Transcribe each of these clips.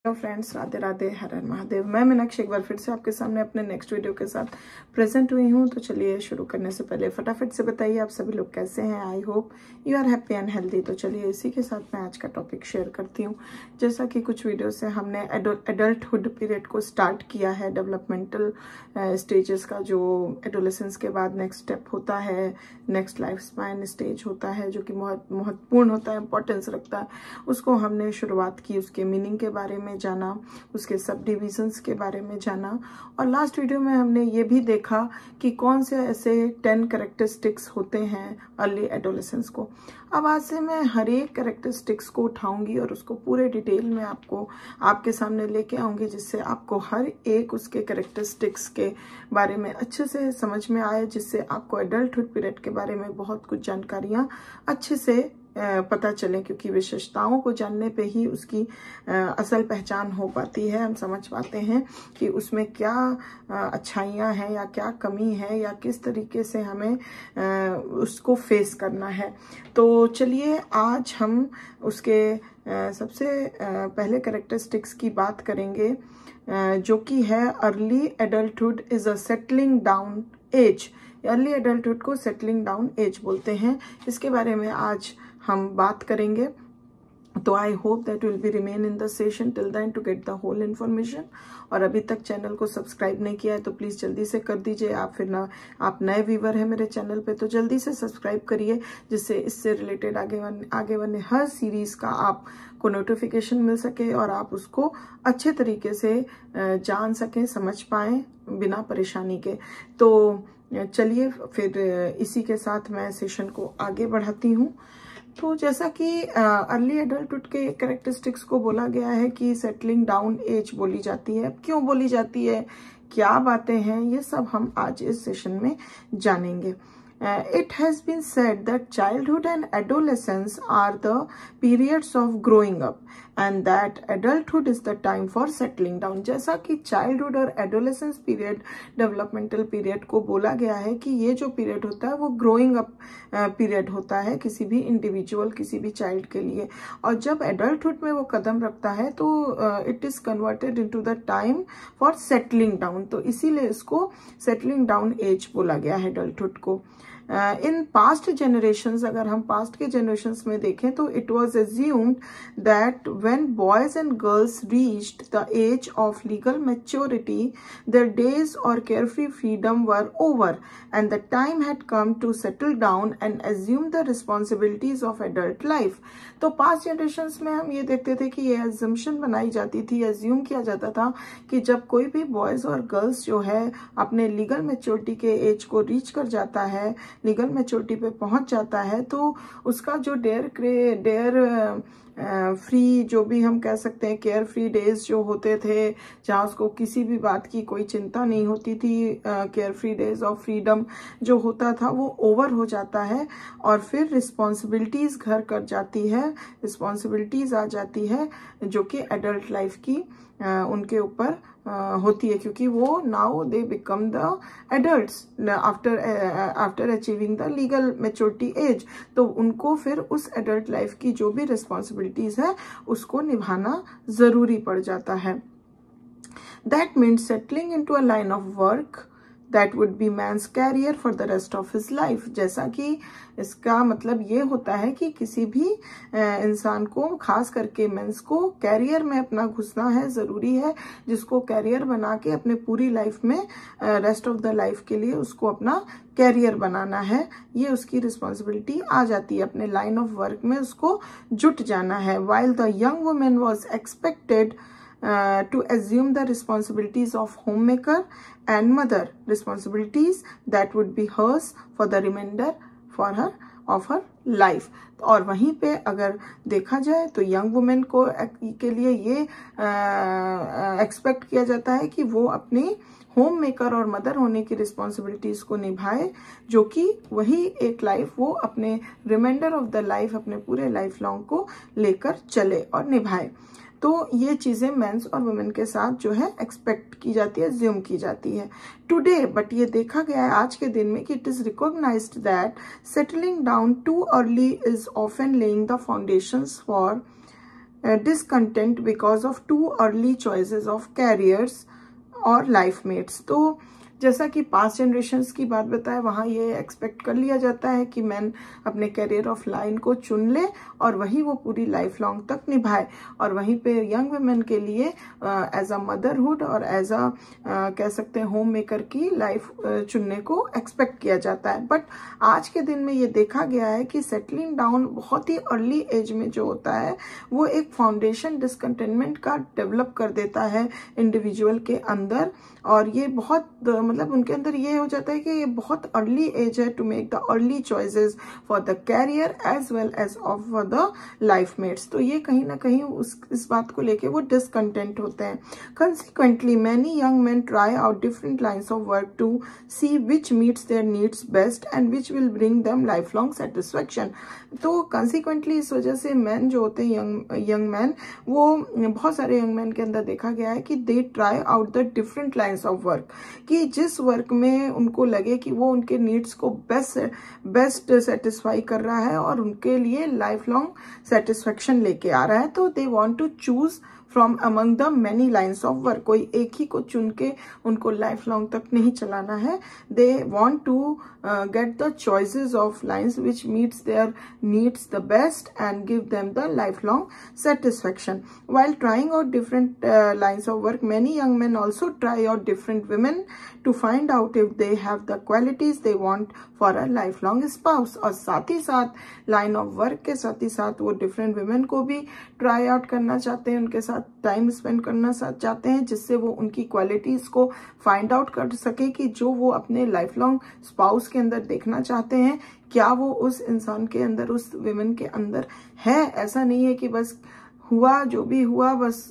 Hello friends, Radhe Radhe, हर हर महादेव। मैं मीनाक्षी एक बार फिर से आपके सामने अपने नेक्स्ट वीडियो के साथ प्रेजेंट हुई हूँ। तो चलिए शुरू करने से पहले फटाफट से बताइए आप सभी लोग कैसे हैं। I hope you are happy and healthy. तो चलिए इसी के साथ मैं आज का टॉपिक शेयर करती हूँ। जैसा कि कुछ वीडियो से हमने एडल्टहुड पीरियड को स्टार्ट किया है, डेवलपमेंटल स्टेजेस का, जो एडोलेसेंस के बाद नेक्स्ट स्टेप होता है, नेक्स्ट लाइफ स्पैन स्टेज होता है, जो कि बहुत महत्वपूर्ण होता है, इंपॉर्टेंस रखता है। उसको हमने शुरुआत की, उसके मीनिंग के बारे में जाना, उसके सब डिविजन्स के बारे में जाना, और लास्ट वीडियो में हमने ये भी देखा कि कौन से ऐसे 10 कैरेक्टरिस्टिक्स होते हैं अर्ली एडोलेसेंस को। अब आज से मैं हर एक कैरेक्टरिस्टिक्स को उठाऊंगी और उसको पूरे डिटेल में आपके सामने लेके आऊंगी, जिससे आपको हर एक उसके कैरेक्टरिस्टिक्स के बारे में अच्छे से समझ में आए, जिससे आपको एडल्टहुड पीरियड के बारे में बहुत कुछ जानकारियां अच्छे से पता चले, क्योंकि विशेषताओं को जानने पे ही उसकी असल पहचान हो पाती है। हम समझ पाते हैं कि उसमें क्या अच्छाइयाँ हैं या क्या कमी है, या किस तरीके से हमें उसको फेस करना है। तो चलिए आज हम उसके सबसे पहले कैरेक्टरिस्टिक्स की बात करेंगे, जो कि है early adulthood is a settling down age. Early adulthood को सेटलिंग डाउन एज बोलते हैं। इसके बारे में आज हम बात करेंगे। तो I hope that will be remain in the session till then to get the whole information. और अभी तक चैनल को सब्सक्राइब नहीं किया है तो प्लीज जल्दी से कर दीजिए। आप नए व्यूवर हैं मेरे चैनल पे, तो जल्दी से सब्सक्राइब करिए, जिससे इससे रिलेटेड आगे वाले हर सीरीज का आपको नोटिफिकेशन मिल सके और आप उसको अच्छे तरीके से जान सकें, समझ पाएं बिना परेशानी के। तो चलिए फिर इसी के साथ मैं सेशन को आगे बढ़ाती हूँ। तो जैसा कि अर्ली एडल्टहुड के कैरेक्टरिस्टिक्स को बोला गया है कि सेटलिंग डाउन एज बोली जाती है। अब क्यों बोली जाती है, क्या बातें हैं, ये सब हम आज इस सेशन में जानेंगे। It has been said that childhood and adolescence are the periods of growing up and that adulthood is the time for settling down। जैसा कि childhood और adolescence period, developmental period को बोला गया है कि ये जो period होता है वो growing up period होता है किसी भी individual, किसी भी child के लिए। और जब adulthood में वो कदम रखता है तो it is converted into the time for settling down। तो इसीलिए इसको settling down age बोला गया है adulthood को। इन पास्ट जनरेशंस, अगर हम पास्ट के जनरेशंस में देखें तो it was assumed that when boys and girls reached the age of legal maturity their days और carefree freedom were over and the time had come to settle down and assume the responsibilities of adult life. तो past generations में हम ये देखते थे कि ये अज्यूम्शन बनाई जाती थी, अज्यूम किया जाता था कि जब कोई भी बॉयज और गर्ल्स जो है अपने लीगल मैच्योरिटी के एज को रीच कर जाता है, लीगल मैच्योरिटी पे पहुंच जाता है, तो उसका जो डेयर फ्री, जो भी हम कह सकते हैं केयर फ्री डेज जो होते थे, जहाँ उसको किसी भी बात की कोई चिंता नहीं होती थी, care free days of freedom जो होता था वो ओवर हो जाता है। और फिर रिस्पॉन्सिबिलिटीज घर कर जाती है, रिस्पॉन्सिबिलिटीज आ जाती है जो कि एडल्ट लाइफ की उनके ऊपर होती है, क्योंकि वो now they become the adults after achieving the legal maturity age. तो उनको फिर उस एडल्ट लाइफ की जो भी रिस्पॉन्सिबिलिटीज है उसको निभाना जरूरी पड़ जाता है। That means settling into a line of work that would be man's career for the rest of his life। जैसा कि इसका मतलब ये होता है कि किसी भी इंसान को, खास करके मेंस को, कैरियर में अपना घुसना है, जरूरी है, जिसको कैरियर बना के अपने पूरी लाइफ में रेस्ट ऑफ द लाइफ के लिए उसको अपना कैरियर बनाना है। ये उसकी रिस्पॉन्सिबिलिटी आ जाती है, अपने लाइन ऑफ वर्क में उसको जुट जाना है। while the young woman was expected to assume the responsibilities of homemaker and mother, responsibilities that would be hers for the remainder of her life। और वहीं पे अगर देखा जाए तो यंग वुमेन को के लिए ये एक्सपेक्ट किया जाता है कि वो अपनी होम मेकर और मदर होने की रिस्पॉन्सिबिलिटीज को निभाए, जो कि वही एक लाइफ वो अपने रिमाइंडर ऑफ द लाइफ, अपने पूरे लाइफ लॉन्ग को लेकर चले और निभाए। तो ये चीजें मेंस और वुमेन के साथ जो है एक्सपेक्ट की जाती है, अज्यूम की जाती है। टुडे बट ये देखा गया है आज के दिन में कि it is recognised that settling down too early is often laying the foundations for discontent because of too early choices of careers और लाइफ मेट्स। तो जैसा कि पास्ट जनरेशन्स की बात बताए, वहाँ ये एक्सपेक्ट कर लिया जाता है कि मैन अपने करियर ऑफ लाइन को चुन ले और वही वो पूरी लाइफ लॉन्ग तक निभाए, और वहीं पे यंग वुमेन के लिए एज अ मदरहुड और एज अ कह सकते हैं होम मेकर की लाइफ चुनने को एक्सपेक्ट किया जाता है। बट आज के दिन में ये देखा गया है कि सेटलिंग डाउन बहुत ही अर्ली एज में जो होता है वो एक फाउंडेशन डिसकंटेनमेंट का डेवलप कर देता है इंडिविजुअल के अंदर, और ये बहुत मतलब उनके अंदर ये हो जाता है कि ये बहुत अर्ली एज है to make the early choices for the career as well as of for the life mates. तो ये कहीं ना कहीं इस बात को लेके वो डिसकंटेंट होते हैं। Consequently many young man try out different lines of work to see which meets their needs best and which will bring them life long satisfaction. तो कंसिक्वेंटली इस वजह से मैन जो होते हैं यंग मैन, वो बहुत सारे यंग मैन के अंदर देखा गया है कि they try out the different lines of work, कि जिस वर्क में उनको लगे कि वो उनके नीड्स को बेस्ट सेटिस्फाई कर रहा है और उनके लिए लाइफ लॉन्ग सेटिस्फेक्शन लेके आ रहा है, तो they want to choose from among the many lines of work. कोई एक ही को चुन के उनको लाइफ लॉन्ग तक नहीं चलाना है। They want to get the choices of lines which meets their needs the best and give them the lifelong satisfaction. While trying out different lines of work, many young men also try out different women to find out if they have the qualities they want for a lifelong spouse. और साथ ही साथ line of work के साथ ही साथ वो different women को भी try out करना चाहते हैं, उनके साथ टाइम स्पेंड करना चाहते हैं, जिससे वो उनकी क्वालिटीज को फाइंड आउट कर सके कि जो वो अपने लाइफ लॉन्ग स्पाउस के अंदर देखना चाहते हैं, क्या वो उस इंसान के अंदर, उस विमेन के अंदर है। ऐसा नहीं है कि बस हुआ जो भी हुआ, बस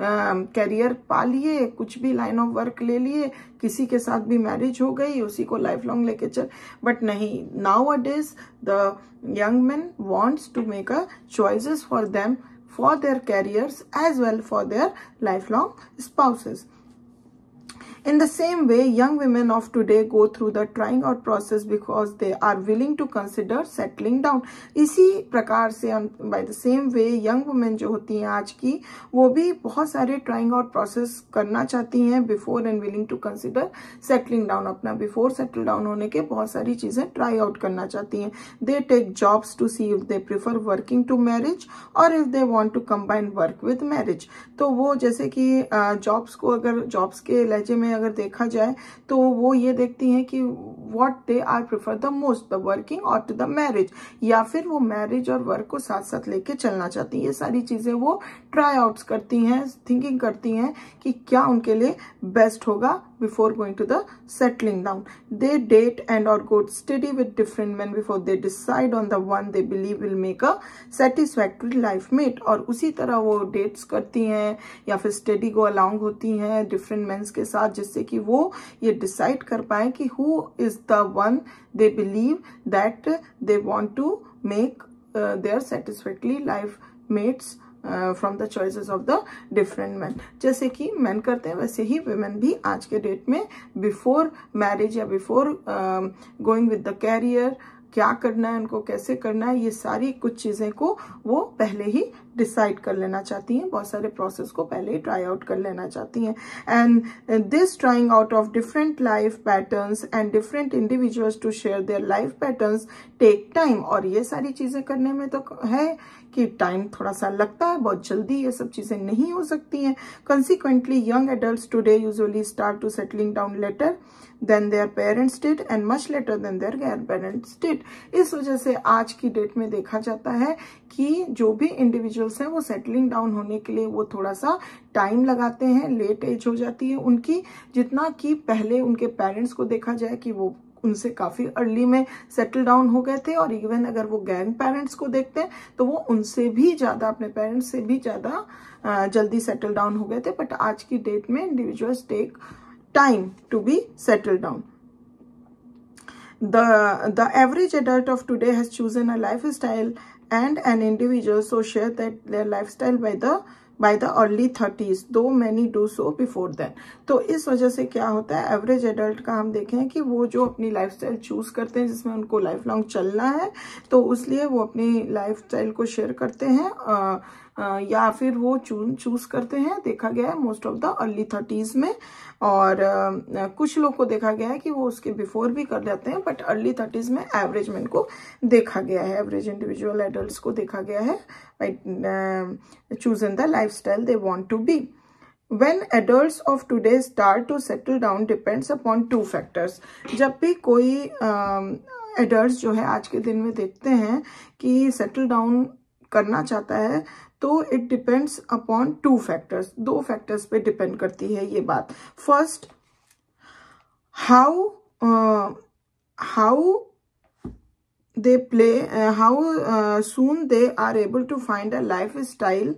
करियर पा लिए, कुछ भी लाइन ऑफ वर्क ले लिए, किसी के साथ भी मैरिज हो गई, उसी को लाइफ लॉन्ग लेके चल। बट नहीं, nowadays the young man wants to make a choices for them for their careers as well for their lifelong spouses. In the same way, young women of today go through the trying out process because they are willing to consider settling down. इसी प्रकार से by the same way young women जो होती हैं आज की, वो भी बहुत सारे trying out process करना चाहती हैं before and willing to consider settling down. अपना before settle down होने के बहुत सारी चीजें try out करना चाहती हैं. They take jobs to see if they prefer working to marriage or if they want to combine work with marriage. तो वो जैसे कि jobs को अगर jobs के लहजे में अगर देखा जाए तो वो ये देखती हैं कि what they are prefer the most, the working और टू द मैरिज, या फिर वो मैरिज और वर्क को साथ साथ लेके चलना चाहती हैं। ये सारी चीजें वो ट्राई आउट्स करती हैं, थिंकिंग करती हैं कि क्या उनके लिए बेस्ट होगा before going to the settling down. They date and और go study with different men before they decide on the one they believe will make a satisfactory life mate. और उसी तरह वो डेट्स करती हैं या फिर स्टडी गो अलाउंग होती हैं डिफरेंट मेन्स के साथ, जिससे कि वो ये डिसाइड कर पाए कि who is the one they believe that they want to make their satisfactory life mates from the choices of the different man. जैसे कि मैन करते हैं वैसे ही वुमेन भी आज के डेट में बिफोर मैरिज या before going with the career क्या करना है, उनको कैसे करना है, ये सारी कुछ चीजें को वो पहले ही डिसाइड कर लेना चाहती हैं, बहुत सारे प्रोसेस को पहले ही ट्राई आउट कर लेना चाहती हैं। And this trying out of different life patterns and different individuals to share their life patterns take time. और ये सारी चीजें करने में तो है कि टाइम थोड़ा सा लगता है, बहुत जल्दी ये सब चीजें नहीं हो सकती हैं। Consequently, young adults today usually start to settling down later than their parents did and much later than their grandparents did. इस वजह से आज की डेट में देखा जाता है कि जो भी इंडिविजुअल्स हैं वो सेटलिंग डाउन होने के लिए वो थोड़ा सा टाइम लगाते हैं, लेट एज हो जाती है उनकी, जितना कि पहले उनके पेरेंट्स को देखा जाए कि वो उनसे काफी अर्ली में सेटल डाउन हो गए थे। और इवन अगर वो ग्रैंड पेरेंट्स को देखते हैं तो वो उनसे भी ज्यादा, अपने पेरेंट्स से भी ज्यादा जल्दी सेटल डाउन हो गए थे। बट आज की डेट में individuals take time to be settle down. The average adult of today has chosen a lifestyle and an individual so share that their lifestyle by the early 30s, though many do so before then. तो इस वजह से क्या होता है, average adult का हम देखें कि वो जो अपनी लाइफस्टाइल चूज करते हैं जिसमें उनको लाइफ लॉन्ग चलना है, तो उसलिए वो अपनी लाइफस्टाइल को शेयर करते हैं या फिर वो चूज करते हैं, देखा गया है most of the early 30s में, और कुछ लोग को देखा गया है कि वो उसके बिफोर भी कर जाते हैं, बट अर्ली 30s में एवरेज मैन को देखा गया है, एवरेज इंडिविजुअल एडल्ट्स को देखा गया है by choosing the lifestyle they want to be. When adults of today start to settle down depends upon two factors. जब भी कोई adults जो है आज के दिन में देखते हैं कि settle down करना चाहता है, तो it depends upon two factors. 2 factors पे depend करती है ये बात. First, how they play, how soon they are able to find a lifestyle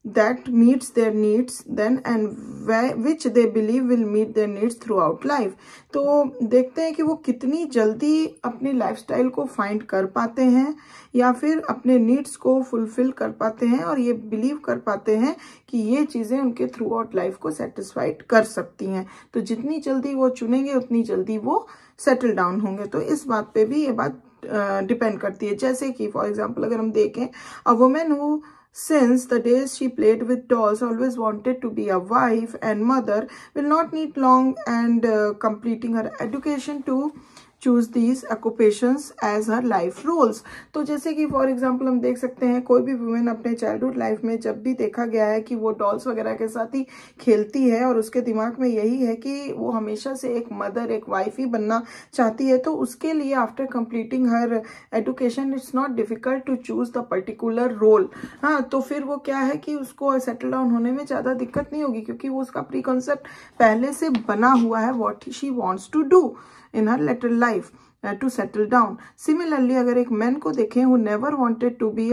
that meets their needs then and which they believe will meet their needs throughout life. तो देखते हैं कि वो कितनी जल्दी अपनी लाइफस्टाइल को फाइंड कर पाते हैं या फिर अपने नीड्स को फुलफिल कर पाते हैं और ये बिलीव कर पाते हैं कि ये चीजें उनके थ्रू आउट लाइफ को सेटिस्फाइड कर सकती हैं. तो जितनी जल्दी वो चुनेंगे उतनी जल्दी वो सेटल डाउन होंगे. तो इस बात पे भी ये बात डिपेंड करती है. जैसे कि फॉर एग्जाम्पल अगर हम देखें, a women who since the days she played with dolls always wanted to be a wife and mother will not need long and completing her education to choose these occupations as her life roles. तो जैसे कि for example हम देख सकते हैं कोई भी women अपने चाइल्डहुड लाइफ में जब भी देखा गया है कि वो डॉल्स वगैरह के साथ ही खेलती है और उसके दिमाग में यही है कि वो हमेशा से एक मदर, एक वाइफ ही बनना चाहती है, तो उसके लिए after completing her education it's not difficult to choose the particular role. हाँ, तो फिर वो क्या है कि उसको सेटल डाउन होने में ज़्यादा दिक्कत नहीं होगी क्योंकि वो उसका प्री कॉन्सेप्ट पहले से बना हुआ है what she wants to do in her later life to settle down. Similarly, अगर एक मैन को देखें who never wanted to be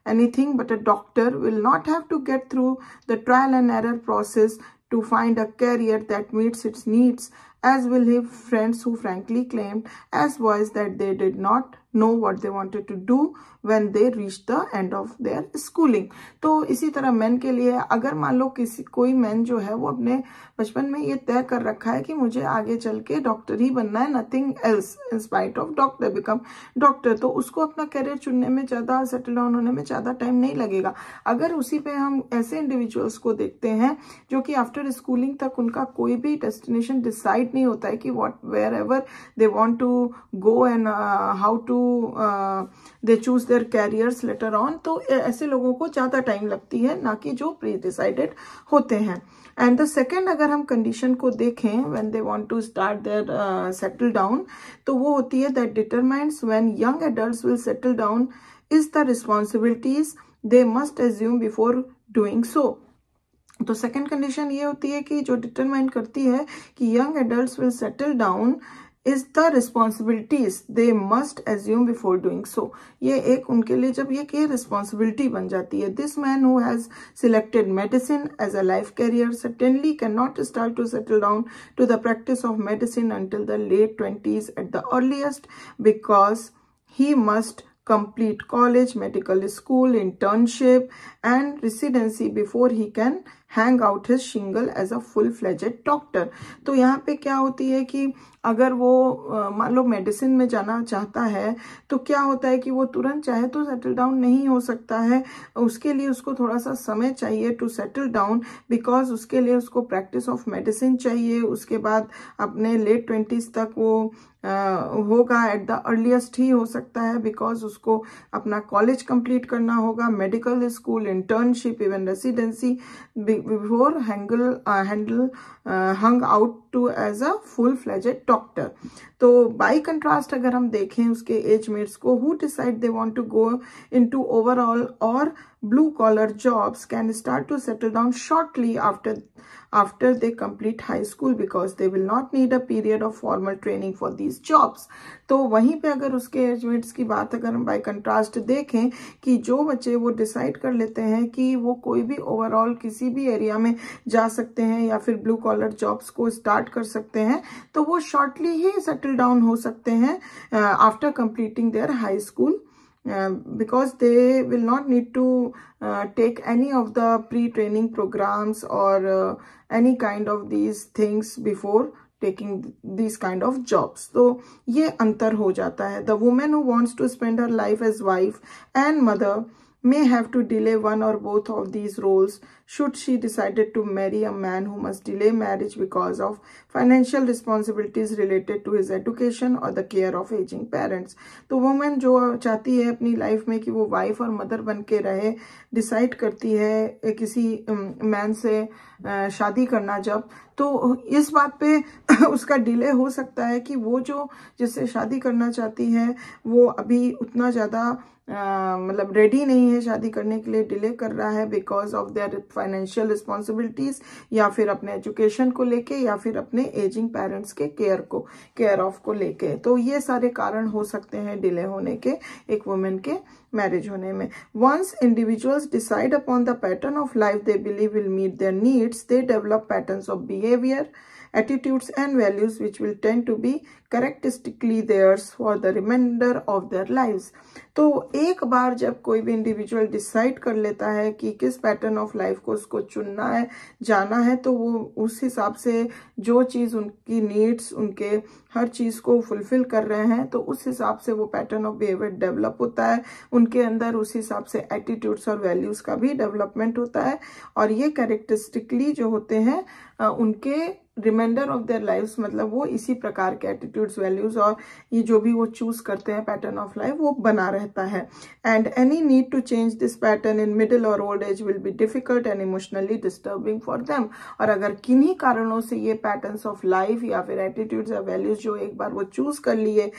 anything but a doctor will not have to get through the trial and error process to find a career that meets its needs, as will his friends who frankly claimed as boys that they did not know what they wanted to do when they reached the end of their schooling. तो इसी तरह man के लिए अगर मान लो कोई man जो है वो अपने बचपन में ये तय कर रखा है कि मुझे आगे चल के डॉक्टर ही बनना है, nothing else in spite of doctor become doctor, तो उसको अपना करियर चुनने में ज़्यादा, सेटल डाउन होने में ज़्यादा टाइम नहीं लगेगा. अगर उसी पे हम ऐसे इंडिविजुअल्स को देखते हैं जो कि आफ्टर स्कूलिंग तक उनका कोई भी डेस्टिनेशन डिसाइड नहीं होता है कि wherever they want to go and how to they choose their careers later on, तो ऐसे लोगों को ज़्यादा टाइम लगती है, ना कि जो प्री डिसाइडेड होते हैं. एंड द सेकेंड अगर हम कंडीशन को देखें when they want to start their settle down, तो वो होती है that determines when young adults will settle down is the responsibilities they must assume before doing so. तो सेकेंड कंडीशन ये होती है कि जो डिटरमाइन करती है कि young adults will settle down is the responsibilities they must assume before doing so. ये एक उनके लिए जब ये responsibility बन जाती है. This man who has selected medicine as a life career certainly cannot start to settle down to the practice of medicine until the late 20s at the earliest, because he must complete college, medical school, internship and residency before he can hang out his shingle as a full-fledged doctor. तो यहाँ पे क्या होती है कि अगर वो मान लो मेडिसिन में जाना चाहता है तो क्या होता है कि वो तुरंत चाहे तो सेटल डाउन नहीं हो सकता है, उसके लिए उसको थोड़ा सा समय चाहिए टू सेटल डाउन, बिकॉज उसके लिए उसको प्रैक्टिस ऑफ मेडिसिन चाहिए. उसके बाद अपने लेट 20s तक वो होगा, एट द अर्लीस्ट ही हो सकता है, बिकॉज उसको अपना कॉलेज कंप्लीट करना होगा, medical school, internship, even residency before hung out to as a full-fledged doctor. तो बाई कंट्रास्ट अगर हम देखें उसके एज मेट्स को who decide they want to go into overall or blue collar jobs can start to settle down shortly after they complete high school, because they will not need a period of formal training for these jobs. तो वहीं पे अगर उसके as mats की बात अगर हम by contrast देखें कि जो बच्चे वो डिसाइड कर लेते हैं कि वो कोई भी ओवरऑल किसी भी एरिया में जा सकते हैं या फिर ब्लू कॉलर जॉब्स को स्टार्ट कर सकते हैं, तो वो शॉर्टली ही सेटल डाउन हो सकते हैं after completing their high school, because they will not need to take any of the pre-training programs or any kind of these things before taking these kind of jobs. तो ये अंतर हो जाता है. The woman who wants to spend her life as wife and mother may have to delay one or both of these roles should she decided to marry a man who must delay marriage because of financial responsibilities related to his education or the care of aging parents. तो women जो चाहती है अपनी life में कि वो wife और mother बन के रहे, डिसाइड करती है किसी मैन से शादी करना जब, तो इस बात पे उसका डिले हो सकता है कि वो जो जिससे शादी करना चाहती है वो अभी उतना ज़्यादा मतलब रेडी नहीं है शादी करने के लिए, डिले कर रहा है because of their financial responsibilities, या फिर अपने एजुकेशन को लेके, या फिर अपने एजिंग पेरेंट्स के केयर ऑफ को लेके। तो ये सारे कारण हो सकते हैं डिले होने के एक वुमेन के मैरिज होने में। Once individuals decide upon the pattern of life they believe will meet their needs, they develop patterns of behaviour, attitudes and values which will tend to be characteristically theirs for the remainder of their lives। तो एक बार जब कोई भी individual decide कर लेता है कि किस पैटर्न ऑफ लाइफ को उसको चुनना है, जाना है, तो वो उस हिसाब से जो चीज़ उनकी नीड्स, उनके हर चीज़ को फुलफिल कर रहे हैं, तो उस हिसाब से वो पैटर्न ऑफ बिहेवियर डेवलप होता है उनके अंदर, उस हिसाब से एटीट्यूड्स और वैल्यूज़ का भी डेवलपमेंट होता है। और ये कैरेक्टरिस्टिकली जो होते हैं उनके रिमाइंडर ऑफ देयर लाइफ्स, मतलब वो इसी प्रकार के एटीट्यूड्स, वैल्यूज और ये जो भी वो चूज करते हैं पैटर्न ऑफ लाइफ, वो बना रहता है। And any need to change this pattern in middle और old age will be difficult and emotionally disturbing for them. और अगर किन्हीं कारणों से ये पैटर्न्स ऑफ लाइफ या फिर एटीट्यूड्स या वैल्यूज जो एक बार वो चूज कर लिए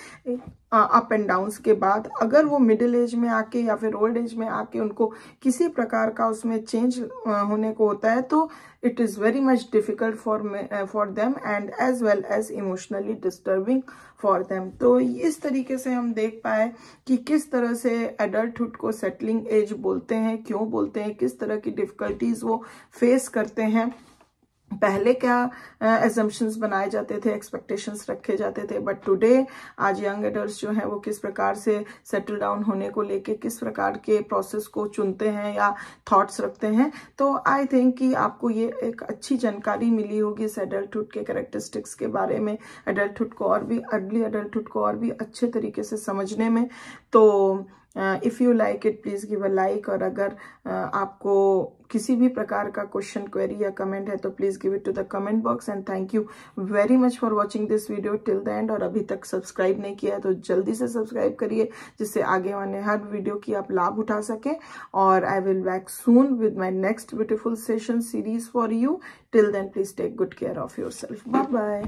अप एंड डाउन्स के बाद, अगर वो मिडिल एज में आके या फिर ओल्ड एज में आके उनको किसी प्रकार का उसमें चेंज होने को होता है, तो it is very much difficult for them and as well as emotionally disturbing for them. तो इस तरीके से हम देख पाए कि किस तरह से एडल्टहुड को सेटलिंग एज बोलते हैं, क्यों बोलते हैं, किस तरह की डिफिकल्टीज वो फेस करते हैं। पहले क्या एजम्पशंस बनाए जाते थे, एक्सपेक्टेशंस रखे जाते थे, बट टुडे आज यंग एडल्ट्स जो हैं वो किस प्रकार से सेटल डाउन होने को लेके किस प्रकार के प्रोसेस को चुनते हैं या थॉट्स रखते हैं। तो आई थिंक कि आपको ये एक अच्छी जानकारी मिली होगी इस एडल्टहुड के कैरेक्टरिस्टिक्स के बारे में, एडल्टहुड को और भी, अर्ली एडल्टहुड को और भी अच्छे तरीके से समझने में। तो if you like it please give a like, और अगर आपको किसी भी प्रकार का क्वेश्चन, क्वेरी या कमेंट है तो please give it to the comment box. And thank you very much for watching this video till the end. और अभी तक सब्सक्राइब नहीं किया है तो जल्दी से सब्सक्राइब करिए, जिससे आगे आने हर वीडियो की आप लाभ उठा सकें। और I will back soon with my next beautiful session series for you. Till then please take good care of your self. Bye bye.